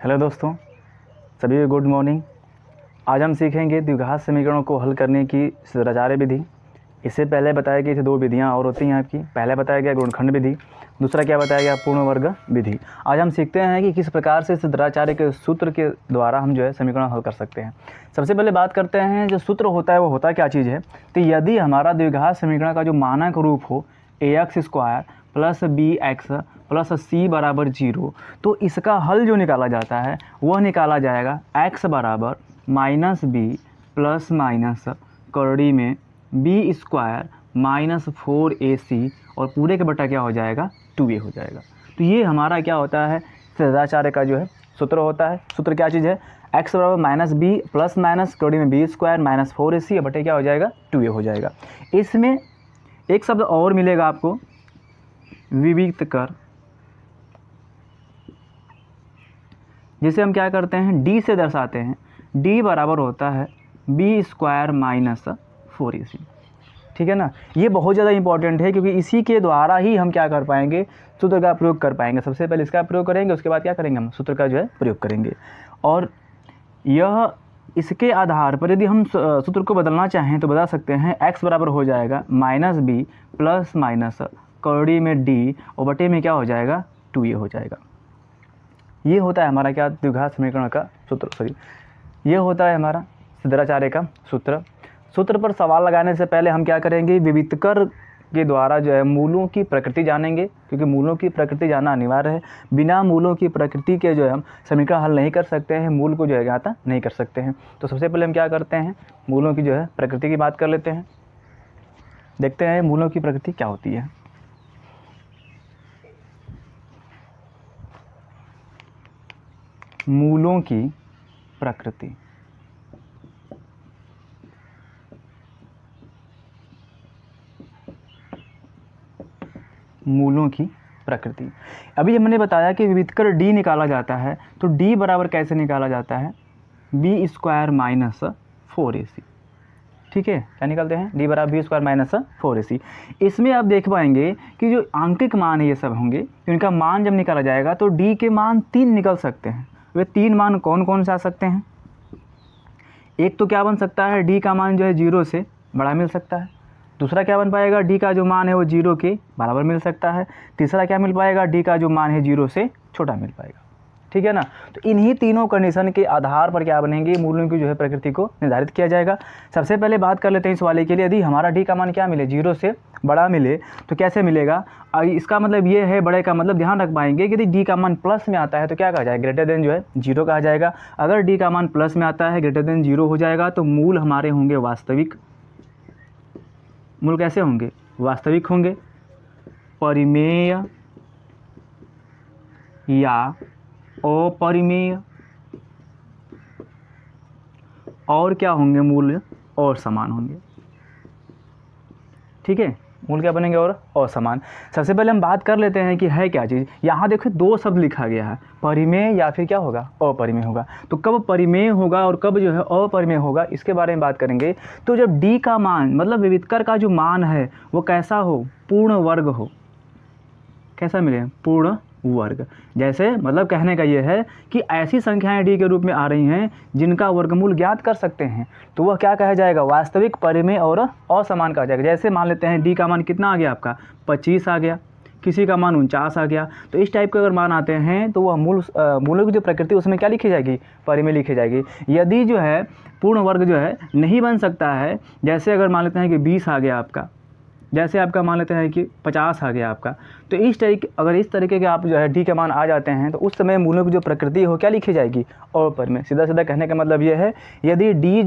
Hello दोस्तों, सभी को गुड मॉर्निंग। आज हम सीखेंगे द्विघात समीकरणों को हल करने की सिद्धाचार्य विधि। इससे पहले बताया गया 2 विधियां और होती हैं आपकी। पहले बताया गया गुणनखंड विधि, दूसरा क्या बताया गया पूर्ण वर्ग विधि। आज हम सीखते हैं कि किस प्रकार से सिद्धाचार्य के सूत्र के द्वारा हम समीकरण हल कर सकते हैं। सबसे पहले बात करते हैं जो सूत्र होता है वो होता क्या चीज़ है। तो यदि हमारा द्विघात समीकरण का जो मानक रूप हो ax² plus bx plus c बराबर 0, तो इसका हल जो निकाला जाता है वह निकाला जाएगा x बराबर -b प्लस माइनस करड़ी में b² माइनस 4ac और पूरे के बटा क्या हो जाएगा 2a हो जाएगा। तो ये हमारा क्या होता है सिद्धाचार्य का सूत्र होता है। सूत्र क्या चीज़ है, x बराबर -b प्लस माइनस करड़ी में b² माइनस 4ac बटे क्या हो जाएगा 2a हो जाएगा। इसमें एक शब्द और मिलेगा आपको, विविक्त कर, जिसे हम क्या करते हैं d से दर्शाते हैं। d बराबर होता है b² माइनस 4ac। ठीक है ना, ये बहुत ज़्यादा इंपॉर्टेंट है क्योंकि इसी के द्वारा ही हम क्या कर पाएंगे, सूत्र का प्रयोग कर पाएंगे। सबसे पहले इसका प्रयोग करेंगे, उसके बाद क्या करेंगे, हम सूत्र का प्रयोग करेंगे। और यह इसके आधार पर यदि हम सूत्र को बदलना चाहें तो बदल सकते हैं। x बराबर हो जाएगा -b प्लस माइनस करड़ी में d और बटे में क्या हो जाएगा 2a हो जाएगा। ये होता है हमारा क्या द्विघात समीकरण का सूत्र, ये होता है हमारा सिद्धाचार्य का सूत्र। सूत्र पर सवाल लगाने से पहले हम क्या करेंगे, विवितकर के द्वारा मूलों की प्रकृति जानेंगे, क्योंकि मूलों की प्रकृति जानना अनिवार्य है। बिना मूलों की प्रकृति के हम समीकरण हल नहीं कर सकते हैं, मूल को ज्ञात नहीं कर सकते हैं। तो सबसे पहले हम क्या करते हैं, मूलों की प्रकृति की बात कर लेते हैं। देखते हैं मूलों की प्रकृति क्या होती है। मूलों की प्रकृति, मूलों की प्रकृति। अभी हमने बताया कि विवितकर d निकाला जाता है, तो d बराबर कैसे निकाला जाता है, b² माइनस 4ac। ठीक है, क्या निकालते हैं, d बराबर b² माइनस 4ac। इसमें आप देख पाएंगे कि जो आंकिक मान है ये सब होंगे, तो इनका मान जब निकाला जाएगा तो d के मान 3 निकल सकते हैं। वे 3 मान कौन कौन से आ सकते हैं, एक तो क्या बन सकता है, d का मान 0 से बड़ा मिल सकता है। दूसरा क्या बन पाएगा, d का जो मान है वो 0 के बराबर मिल सकता है। तीसरा क्या मिल पाएगा, d का जो मान है 0 से छोटा मिल पाएगा। ठीक है ना, तो इन्हीं तीनों कंडीशन के आधार पर क्या बनेंगे, मूलों की प्रकृति को निर्धारित किया जाएगा। सबसे पहले बात कर लेते हैं इस वाले के लिए। यदि हमारा d का मान क्या मिले, 0 से बड़ा मिले, तो कैसे मिलेगा। इसका मतलब ये है, बड़े का मतलब ध्यान रख पाएंगे कि यदि d का मान प्लस में आता है तो क्या कहा जाएगा, ग्रेटर देन 0 कहा जाएगा। अगर d का मान प्लस में आता है, ग्रेटर देन 0 हो जाएगा, तो मूल हमारे होंगे वास्तविक। मूल कैसे होंगे, वास्तविक होंगे, परिमेय या अपरिमेय, और क्या होंगे, मूल और समान होंगे। ठीक है, मूल क्या बनेंगे और समान। सबसे पहले हम बात कर लेते हैं कि है क्या चीज़। यहाँ देखो 2 शब्द लिखा गया है, परिमेय या फिर क्या होगा, अपरिमेय होगा। तो कब परिमेय होगा और कब अपरिमेय होगा, इसके बारे में बात करेंगे। तो जब d का मान मतलब विवितकर का जो मान है वो कैसा हो, पूर्ण वर्ग हो। कैसा मिले, पूर्ण वर्ग। जैसे मतलब कहने का ये है कि ऐसी संख्याएं d के रूप में आ रही हैं जिनका वर्गमूल ज्ञात कर सकते हैं, तो वह क्या कहा जाएगा, वास्तविक, परिमेय और असमान कहा जाएगा। जैसे मान लेते हैं d का मान कितना आ गया आपका, 25 आ गया, किसी का मान 49 आ गया। तो इस टाइप के अगर मान आते हैं तो वह मूलों की प्रकृति उसमें क्या लिखी जाएगी, परिमेय लिखी जाएगी। यदि पूर्ण वर्ग नहीं बन सकता है, जैसे अगर मान लेते हैं कि 20 आ गया आपका, जैसे आपका मान लेते हैं कि 50 आ गया आपका, तो अगर इस तरीके के आप d के मान आ जाते हैं तो उस समय मूलों की प्रकृति हो क्या लिखी जाएगी, अपरिमेय। सीधा सीधा कहने का मतलब ये है, यदि d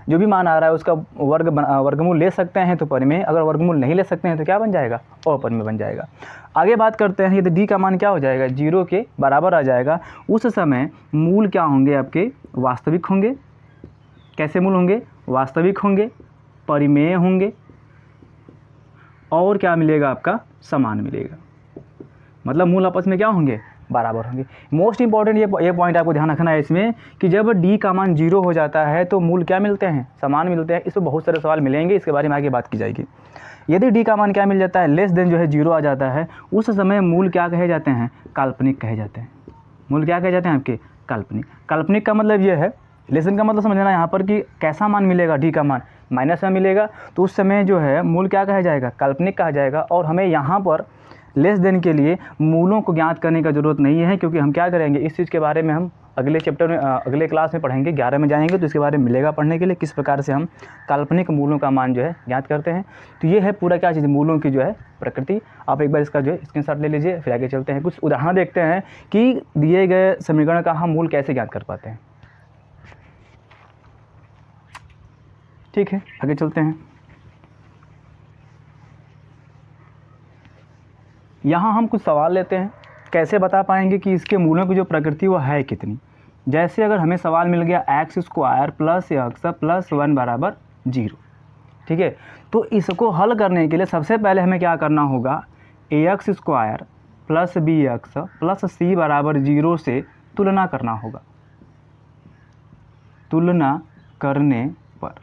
जो भी मान आ रहा है उसका वर्गमूल ले सकते हैं तो परिमेय, अगर वर्गमूल नहीं ले सकते हैं तो क्या बन जाएगा, अपरिमेय बन जाएगा। आगे बात करते हैं, यदि d का मान क्या हो जाएगा, 0 के बराबर आ जाएगा, उस समय मूल क्या होंगे आपके, वास्तविक होंगे। कैसे मूल होंगे, वास्तविक होंगे, परिमेय होंगे, और क्या मिलेगा आपका, समान मिलेगा। मतलब मूल आपस में क्या होंगे, बराबर होंगे। मोस्ट इंपॉर्टेंट ये पॉइंट आपको ध्यान रखना है इसमें कि जब d का मान 0 हो जाता है तो मूल क्या मिलते हैं, समान मिलते हैं। इसमें बहुत सारे सवाल मिलेंगे, इसके बारे में आगे बात की जाएगी। यदि d का मान क्या मिल जाता है, लेस देन 0 आ जाता है, उस समय मूल क्या कहे जाते हैं, काल्पनिक कहे जाते हैं। मूल क्या कहे जाते हैं आपके, काल्पनिक। काल्पनिक का मतलब ये है, लेसन का मतलब समझना यहाँ पर कि कैसा मान मिलेगा, डी का मान माइनस में मिलेगा, तो उस समय जो है मूल क्या कहा जाएगा, काल्पनिक कहा जाएगा। और हमें यहाँ पर लेस देन के लिए मूलों को ज्ञात करने का ज़रूरत नहीं है, क्योंकि हम क्या करेंगे, इस चीज़ के बारे में हम अगले चैप्टर में अगले क्लास में पढ़ेंगे, 11 में जाएंगे तो इसके बारे में मिलेगा पढ़ने के लिए, किस प्रकार से हम काल्पनिक मूलों का मान जो है ज्ञात करते हैं। तो ये है पूरा क्या चीज़, मूलों की जो है प्रकृति। आप एक बार इसका जो है स्क्रीनशॉट ले लीजिए, फिर आगे चलते हैं, कुछ उदाहरण देखते हैं कि दिए गए समीकरण का हम मूल कैसे ज्ञात कर पाते हैं। ठीक है, आगे चलते हैं। यहाँ हम कुछ सवाल लेते हैं, कैसे बता पाएंगे कि इसके मूलों की जो प्रकृति वो है कितनी। जैसे अगर हमें सवाल मिल गया x square plus x plus 1 बराबर 0, ठीक है, तो इसको हल करने के लिए सबसे पहले हमें क्या करना होगा, A X square plus B X plus C बराबर 0 से तुलना करना होगा। तुलना करने पर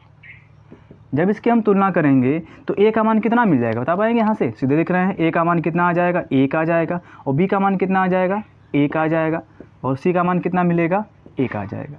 जब इसकी हम तुलना करेंगे तो ए का मान कितना मिल जाएगा, बता पाएंगे, यहाँ से सीधे दिख रहे हैं, ए का मान कितना आ जाएगा, 1 आ जाएगा, और बी का मान कितना आ जाएगा, 1 आ जाएगा, और सी का मान कितना मिलेगा, 1 आ जाएगा।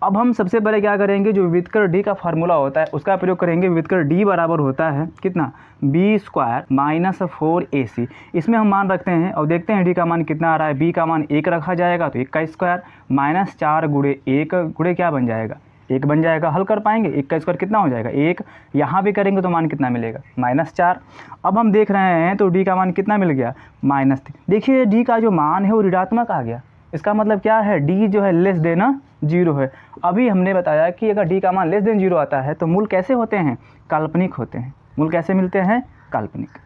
अब हम सबसे पहले क्या करेंगे, जो विविधकर डी का फार्मूला होता है उसका प्रयोग करेंगे। विविधकर डी बराबर होता है कितना, बी स्क्वायर माइनस 4ac। इसमें हम मान रखते हैं और देखते हैं डी का मान कितना आ रहा है। बी का मान 1 रखा जाएगा तो 1 का स्क्वायर माइनस 4 गुणे 1 गुणे क्या बन जाएगा, 1 बन जाएगा। हल कर पाएंगे, 1 का स्क्वायर कितना हो जाएगा 1, यहाँ भी करेंगे तो मान कितना मिलेगा, -4। अब हम देख रहे हैं तो डी का मान कितना मिल गया, -3। देखिए डी का जो मान है वो ऋणात्मक आ गया, इसका मतलब क्या है, डी जो है लेस देन 0 है। अभी हमने बताया कि अगर डी का मान लेस देन 0 आता है तो मूल कैसे होते हैं, काल्पनिक होते हैं। मूल कैसे मिलते हैं, काल्पनिक।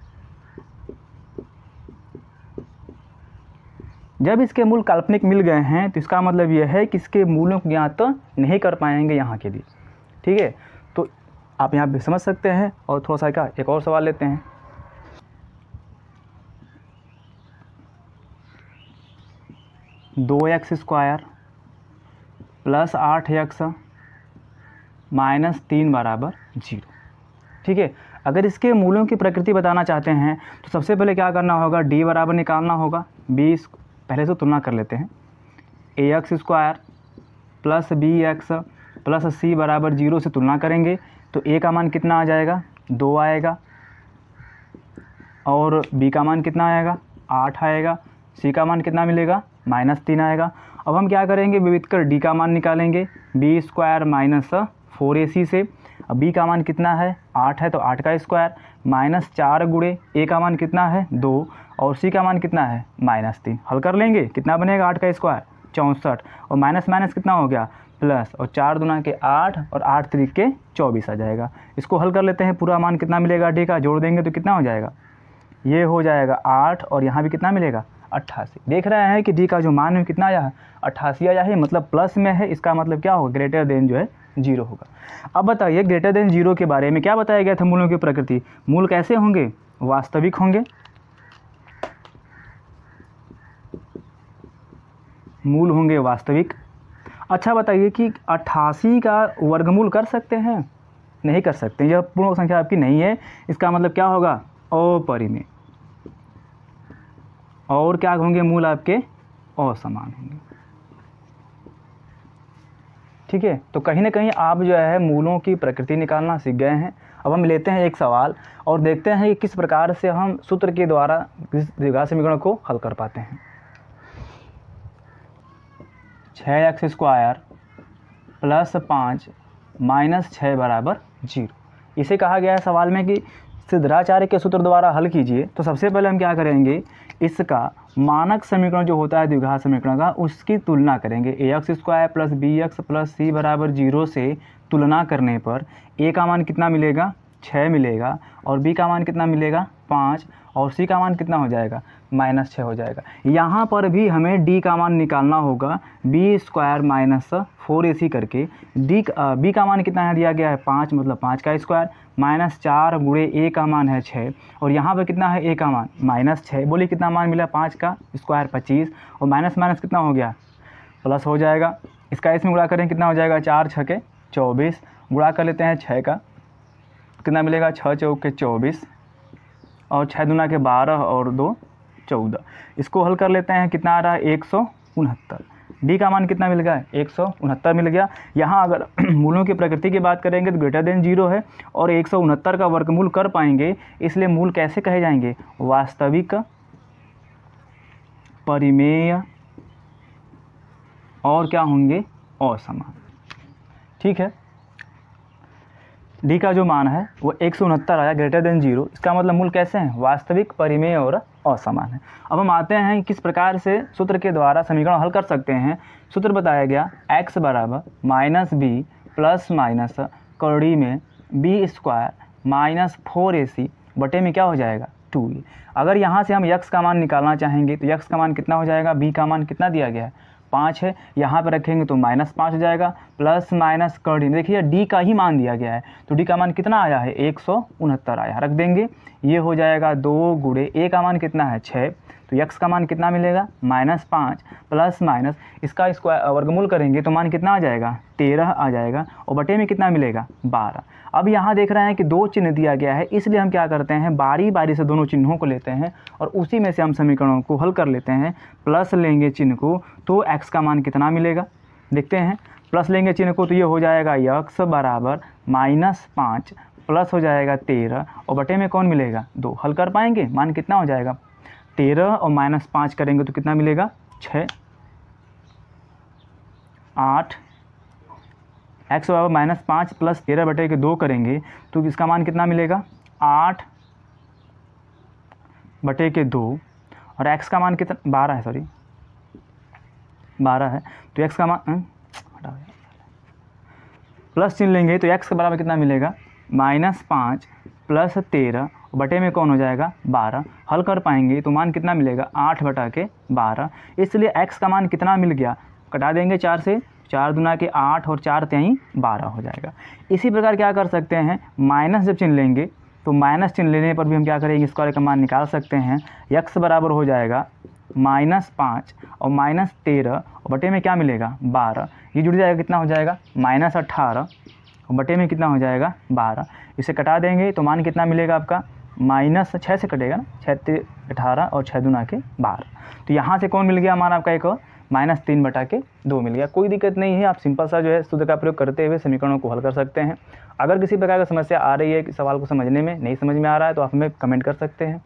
जब इसके मूल काल्पनिक मिल गए हैं तो इसका मतलब यह है कि इसके मूलों को ज्ञात तो नहीं कर पाएंगे यहाँ के लिए, ठीक है। तो आप यहाँ पे समझ सकते हैं। और थोड़ा सा का एक और सवाल लेते हैं। दो x square plus 8x minus 3 बराबर 0, ठीक है। अगर इसके मूलों की प्रकृति बताना चाहते हैं तो सबसे पहले क्या करना होगा, डी बराबर निकालना होगा, बी पहले से तुलना कर लेते हैं, A X square plus B X plus C बराबर 0 से तुलना करेंगे तो ए का मान कितना आ जाएगा, 2 आएगा, और बी का मान कितना आएगा, 8 आएगा, सी का मान कितना मिलेगा, -3 आएगा। अब हम क्या करेंगे, विविधकर डी का मान निकालेंगे, बी स्क्वायर माइनस 4ac से। अब बी का मान कितना है, 8 है तो 8 का स्क्वायर -4 गुणे ए का मान कितना है 2, और सी का मान कितना है -3। हल कर लेंगे, कितना बनेगा, 8 का स्क्वायर 64, और माइनस माइनस कितना हो गया प्लस, और 4 दूना के 8 और 8 3 के 24 आ जाएगा। इसको हल कर लेते हैं, पूरा मान कितना मिलेगा डी का, जोड़ देंगे तो कितना हो जाएगा, ये हो जाएगा 8, और यहाँ भी कितना मिलेगा 88। देख रहे हैं कि डी का जो मान है कितना आया है, 88 आया है, मतलब प्लस में है, इसका मतलब क्या होगा, ग्रेटर देन जो है 0 होगा। अब बताइए ग्रेटर देन 0 के बारे में क्या बताया गया था, मूलों की प्रकृति। मूल कैसे होंगे, वास्तविक होंगे। मूल होंगे वास्तविक। अच्छा बताइए कि 88 का वर्गमूल कर सकते हैं, नहीं कर सकते, यह पूर्ण संख्या आपकी नहीं है, इसका मतलब क्या होगा, अपरिमेय। और क्या होंगे, मूल आपके असमान होंगे, ठीक है। तो कहीं ना कहीं आप जो है मूलों की प्रकृति निकालना सीख गए हैं। अब हम लेते हैं एक सवाल और देखते हैं कि किस प्रकार से हम सूत्र के द्वारा इस द्विघात समीकरण को हल कर पाते हैं। 6x स्क्वायर प्लस 5 माइनस 6 बराबर 0। इसे कहा गया है सवाल में कि सिद्धाचार्य के सूत्र द्वारा हल कीजिए। तो सबसे पहले हम क्या करेंगे, इसका मानक समीकरण जो होता है द्विघात समीकरण का, उसकी तुलना करेंगे। A X square plus B X plus C बराबर 0 से तुलना करने पर ए का मान कितना मिलेगा, 6 मिलेगा, और बी का मान कितना मिलेगा 5, और सी का मान कितना हो जाएगा -6 हो जाएगा। यहाँ पर भी हमें डी का मान निकालना होगा, बी स्क्वायर माइनस 4ac करके। बी का मान कितना है दिया गया है 5, मतलब 5 का स्क्वायर -4 गुणे ए का मान है 6, और यहाँ पर कितना है ए का मान -6। बोलिए कितना मान मिला, 5 का स्क्वायर 25, और माइनस माइनस कितना हो गया प्लस हो जाएगा। इसका इसमें गुणा करें कितना हो जाएगा, 4 6 के 24, गुणा कर लेते हैं 6 का, कितना मिलेगा 6 चौक के 24, और 6 दूना के 12 और 2 14। इसको हल कर लेते हैं, कितना आ रहा है 169। डी का मान कितना मिल गया, 169 मिल गया। यहाँ अगर मूलों की प्रकृति की बात करेंगे तो ग्रेटर देन 0 है और 169 का वर्गमूल कर पाएंगे, इसलिए मूल कैसे कहे जाएंगे, वास्तविक, परिमेय और क्या होंगे, असमान। ठीक है, डी का जो मान है वो 169 आया, ग्रेटर देन 0, इसका मतलब मूल कैसे हैं, वास्तविक, परिमेय और असमान है। अब हम आते हैं किस प्रकार से सूत्र के द्वारा समीकरण हल कर सकते हैं। सूत्र बताया गया x बराबर -b प्लस माइनस कड़ी में b² माइनस 4ac बटे में क्या हो जाएगा, 2a। अगर यहाँ से हम x का मान निकालना चाहेंगे तो x का मान कितना हो जाएगा, b का मान कितना दिया गया है, 5 है, यहाँ पर रखेंगे तो -5 हो जाएगा, प्लस माइनस कड़ी में देखिए d का ही मान दिया गया है, तो d का मान कितना आया है, 169 आया, रख देंगे, ये हो जाएगा 2 गुणे a का मान कितना है, 6, तो x का मान कितना मिलेगा, -5 प्लस माइनस इसका स्क्वायर वर्गमूल करेंगे तो मान कितना आ जाएगा, 13 आ जाएगा, और बटे में कितना मिलेगा, 12। अब यहाँ देख रहे हैं कि 2 चिन्ह दिया गया है, इसलिए हम क्या करते हैं, बारी बारी से दोनों चिन्हों को लेते हैं और उसी में से हम समीकरणों को हल कर लेते हैं। प्लस लेंगे चिन्ह को तो x का मान कितना मिलेगा, देखते हैं, प्लस लेंगे चिन्ह को तो ये हो जाएगा x बराबर -5 प्लस हो जाएगा 13 और बटे में कौन मिलेगा, 2। हल कर पाएंगे, मान कितना हो जाएगा, 13 और -5 करेंगे तो कितना मिलेगा, 6, 8, x बराबर -5 प्लस 13 बटे के 2 करेंगे तो इसका मान कितना मिलेगा, 8 बटे के 2, और x का मान कितना, 12 है, सॉरी 12 है, तो x का मान प्लस चिन्ह लेंगे तो x के बराबर कितना मिलेगा, -5 प्लस 13 बटे में कौन हो जाएगा, 12। हल कर पाएंगे तो मान कितना मिलेगा, 8 बटा के 12, इसलिए x का मान कितना मिल गया, कटा देंगे 4 से, 4 दूना के 8 और 4 तेई 12 हो जाएगा। इसी प्रकार क्या कर सकते हैं, माइनस जब चिन्ह लेंगे तो माइनस चिन्ह लेने पर भी हम क्या करेंगे, स्क्वायर का मान निकाल सकते हैं। x बराबर हो जाएगा -5 और -13 और बटे में क्या मिलेगा, 12, ये जुड़ जाएगा, कितना हो जाएगा, -18 और बटे में कितना हो जाएगा, 12। इसे कटा देंगे तो मान कितना मिलेगा आपका, -6 से कटेगा ना, 6 18 और 6 दूना के 12, तो यहाँ से कौन मिल गया मान आपका, एक -3 बटा के 2 मिल गया। कोई दिक्कत नहीं है, आप सिंपल सा जो है सूत्र का प्रयोग करते हुए समीकरणों को हल कर सकते हैं। अगर किसी प्रकार की समस्या आ रही है कि सवाल को समझने में नहीं समझ में आ रहा है तो आप हमें कमेंट कर सकते हैं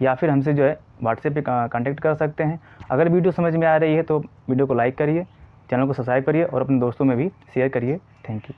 या फिर हमसे जो है व्हाट्सएप पे कांटेक्ट कर सकते हैं। अगर वीडियो समझ में आ रही है तो वीडियो को लाइक करिए, चैनल को सब्सक्राइब करिए और अपने दोस्तों में भी शेयर करिए। Thank you.